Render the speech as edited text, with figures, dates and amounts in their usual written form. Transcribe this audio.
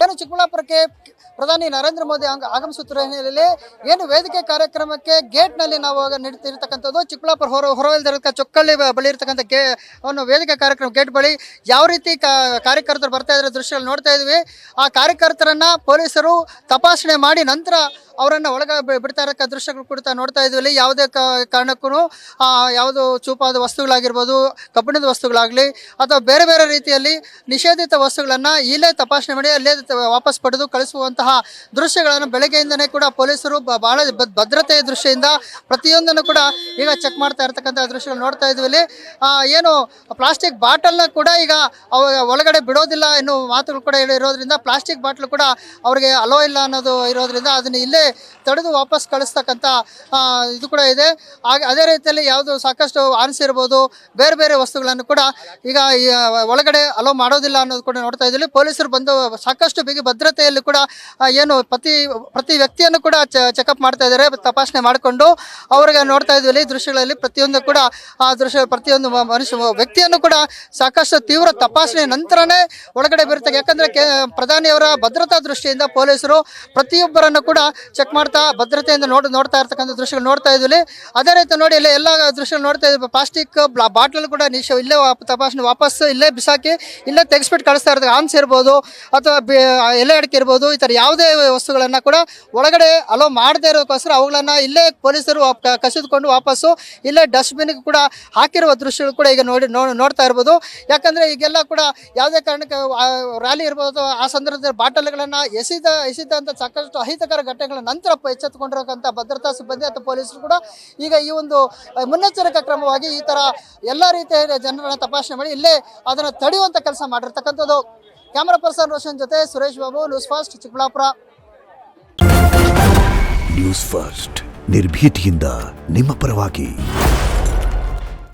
ಏನು ಚಿಕ್ಕಬಳ್ಳಾಪುರಕ್ಕೆ ಪ್ರಧಾನಿ ನರೇಂದ್ರ ಮೋದಿ ಆಗಮಿಸುತ್ತಿರುವ ಹಿನ್ನೆಲೆಯಲ್ಲಿ ಏನು ವೇದಿಕೆ ಕಾರ್ಯಕ್ರಮಕ್ಕೆ ಗೇಟ್ ನಲ್ಲಿ ನಾವು ನಡೀತಿರ್ತಕ್ಕಂಥದ್ದು ಚಿಕ್ಕಬಳ್ಳಾಪುರ ಹೊರವಲಯದ ಚೊಕ್ಕಳ್ಳಿ ಬಳಿ ಇರತಕ್ಕಂಥ ಒಂದು ವೇದಿಕೆ ಕಾರ್ಯಕ್ರಮ ಗೇಟ್ ಬಳಿ ಯಾವ ರೀತಿ ಕಾರ್ಯಕರ್ತರು ಬರ್ತಾ ಇರೋ ದೃಶ್ಯಗಳು ನೋಡ್ತಾ ಇದ್ವಿ. ಆ ಕಾರ್ಯಕರ್ತರನ್ನ ಪೊಲೀಸರು ತಪಾಸಣೆ ಮಾಡಿ ನಂತರ ಅವರನ್ನು ಬಿಡ್ತಾ ಇರೋ ದೃಶ್ಯಗಳು ಕೂಡ ನೋಡ್ತಾ ಇದ್ವಿ. ಇಲ್ಲಿ ಯಾವುದೇ ಕಾರಣಕ್ಕೂ ಯಾವುದು ಚೂಪಾದ ವಸ್ತುಗಳಾಗಿರ್ಬೋದು, ಕಬ್ಬಿಣದ ವಸ್ತುಗಳಾಗಲಿ ಅಥವಾ ಬೇರೆ ಬೇರೆ ರೀತಿಯಲ್ಲಿ ನಿಷೇಧಿತ ವಸ್ತುಗಳನ್ನು ಇಲ್ಲೇ ತಪಾಸಣೆ ಮಾಡಿ ಅಲ್ಲೇ ವಾಪಸ್ ಪಡೆದು ಕಳಿಸುವಂತಹ ದೃಶ್ಯಗಳನ್ನು ಬೆಳಗ್ಗೆಯಿಂದನೇ ಕೂಡ ಪೊಲೀಸರು ಬಹಳ ಭದ್ರತೆಯ ದೃಷ್ಟಿಯಿಂದ ಪ್ರತಿಯೊಂದನ್ನು ಕೂಡ ಈಗ ಚೆಕ್ ಮಾಡ್ತಾ ಇರ್ತಕ್ಕಂಥ ದೃಶ್ಯಗಳು ನೋಡ್ತಾ ಇದ್ವಿ. ಇಲ್ಲಿ ಏನು ಪ್ಲಾಸ್ಟಿಕ್ ಬಾಟಲ್ನ ಕೂಡ ಈಗ ಒಳಗಡೆ ಬಿಡೋದಿಲ್ಲ ಎನ್ನುವ ಮಾತುಗಳು ಕೂಡ ಇರೋದ್ರಿಂದ ಪ್ಲಾಸ್ಟಿಕ್ ಬಾಟ್ಲು ಕೂಡ ಅವರಿಗೆ ಅಲೋ ಇಲ್ಲ ಅನ್ನೋದು ಇರೋದ್ರಿಂದ ಅದನ್ನು ಇಲ್ಲೇ ತಡೆದು ವಾಪಸ್ ಕಳಿಸ್ತಕ್ಕಂಥ ಇದು ಕೂಡ ಇದೆ. ಅದೇ ರೀತಿಯಲ್ಲಿ ಯಾವುದು ಸಾಕಷ್ಟು ಆರಿಸಿರ್ಬೋದು ಬೇರೆ ಬೇರೆ ವಸ್ತುಗಳನ್ನು ಕೂಡ ಈಗ ಒಳಗಡೆ ಅಲೋ ಮಾಡೋದಿಲ್ಲ ಅನ್ನೋದು ಕೂಡ ನೋಡ್ತಾ ಇದ್ವಿ. ಪೊಲೀಸರು ಬಂದು ಸಾಕಷ್ಟು ಬಿಗಿ ಭದ್ರತೆಯಲ್ಲಿ ಕೂಡ ಏನು ಪ್ರತಿ ವ್ಯಕ್ತಿಯನ್ನು ಕೂಡ ಚೆಕಪ್ ಮಾಡ್ತಾ ಇದ್ದಾರೆ, ತಪಾಸಣೆ ಮಾಡಿಕೊಂಡು ಅವ್ರಿಗೆ ನೋಡ್ತಾ ಇದ್ವಿ. ದೃಶ್ಯಗಳಲ್ಲಿ ಪ್ರತಿಯೊಂದು ಕೂಡ ಆ ದೃಶ್ಯ ಪ್ರತಿಯೊಂದು ವ್ಯಕ್ತಿಯನ್ನು ಕೂಡ ಸಾಕಷ್ಟು ತೀವ್ರ ತಪಾಸಣೆ ನಂತರನೇ ಒಳಗಡೆ ಬರುತ್ತೆ. ಯಾಕಂದ್ರೆ ಪ್ರಧಾನಿಯವರ ಭದ್ರತಾ ದೃಷ್ಟಿಯಿಂದ ಪೊಲೀಸರು ಪ್ರತಿಯೊಬ್ಬರನ್ನು ಕೂಡ ಚೆಕ್ ಮಾಡ್ತಾ ಭದ್ರತೆಯಿಂದ ನೋಡ್ತಾ ಇರ್ತಕ್ಕಂಥ ದೃಶ್ಯಗಳು ನೋಡ್ತಾ ಇದ್ವಿ. ಅದೇ ರೀತಿ ನೋಡಿ ಇಲ್ಲಿ ಎಲ್ಲ ದೃಶ್ಯಗಳು ನೋಡ್ತಾ ಇದ್ವಿ. ಪ್ಲಾಸ್ಟಿಕ್ ಬಾಟಲ್ ಕೂಡ ಇಲ್ಲೇ ತಪಾಸಣೆ ವಾಪಸ್ ಇಲ್ಲೇ ಬಿಸಾಕಿ ಇಲ್ಲೇ ತೆಗೆಸ್ಬಿಟ್ಟು ಕಳಿಸ್ತಾ ಇರ್ತಾರೆ. ಆನ್ಸ್ ಇರ್ಬೋದು ಅಥವಾ ಎಲೆ ಅಡಿಕೆ ಇರ್ಬೋದು, ಈ ಥರ ಯಾವುದೇ ವಸ್ತುಗಳನ್ನು ಕೂಡ ಒಳಗಡೆ ಅಲೋ ಮಾಡದೇ ಇರೋಕ್ಕೋಸ್ಕರ ಅವುಗಳನ್ನು ಇಲ್ಲೇ ಪೊಲೀಸರು ಕಸಿದುಕೊಂಡು ವಾಪಸ್ಸು ಇಲ್ಲೇ ಡಸ್ಟ್ಬಿನ್ಗೆ ಕೂಡ ಹಾಕಿರುವ ದೃಶ್ಯಗಳು ಕೂಡ ಈಗ ನೋಡ್ತಾ ಇರ್ಬೋದು. ಯಾಕಂದರೆ ಈಗೆಲ್ಲ ಕೂಡ ಯಾವುದೇ ಕಾರಣಕ್ಕೆ ರ್ಯಾಲಿ ಇರ್ಬೋದು ಆ ಸಂದರ್ಭದಲ್ಲಿ ಬಾಟಲ್ಗಳನ್ನು ಎಸಿದಂಥ ಸಾಕಷ್ಟು ಅಹಿತಕರ ಘಟನೆಗಳ ನಂತರ ಎಚ್ಚೆತ್ತುಕೊಂಡಿರತಕ್ಕಂಥ ಭದ್ರತಾ ಸಿಬ್ಬಂದಿ ಅಥವಾ ಪೊಲೀಸರು ಕೂಡ ಈಗ ಈ ಒಂದು ಮುನ್ನೆಚ್ಚರಿಕಾ ಕ್ರಮವಾಗಿ ಈ ಥರ ಎಲ್ಲ ರೀತಿಯ ಜನರನ್ನು ತಪಾಸಣೆ ಮಾಡಿ ಇಲ್ಲೇ ಅದನ್ನು ತಡೆಯುವಂಥ ಕೆಲಸ ಮಾಡಿರ್ತಕ್ಕಂಥದ್ದು. ಕ್ಯಾಮರಾ ಪರ್ಸನ್ ರೋಷನ್ ಜೊತೆ Suresh Babu, news first Chikkaballapura. News first ನಿರ್ಭೀತಿಯಿಂದ ನಿಮ್ಮ ಪರವಾಗಿ.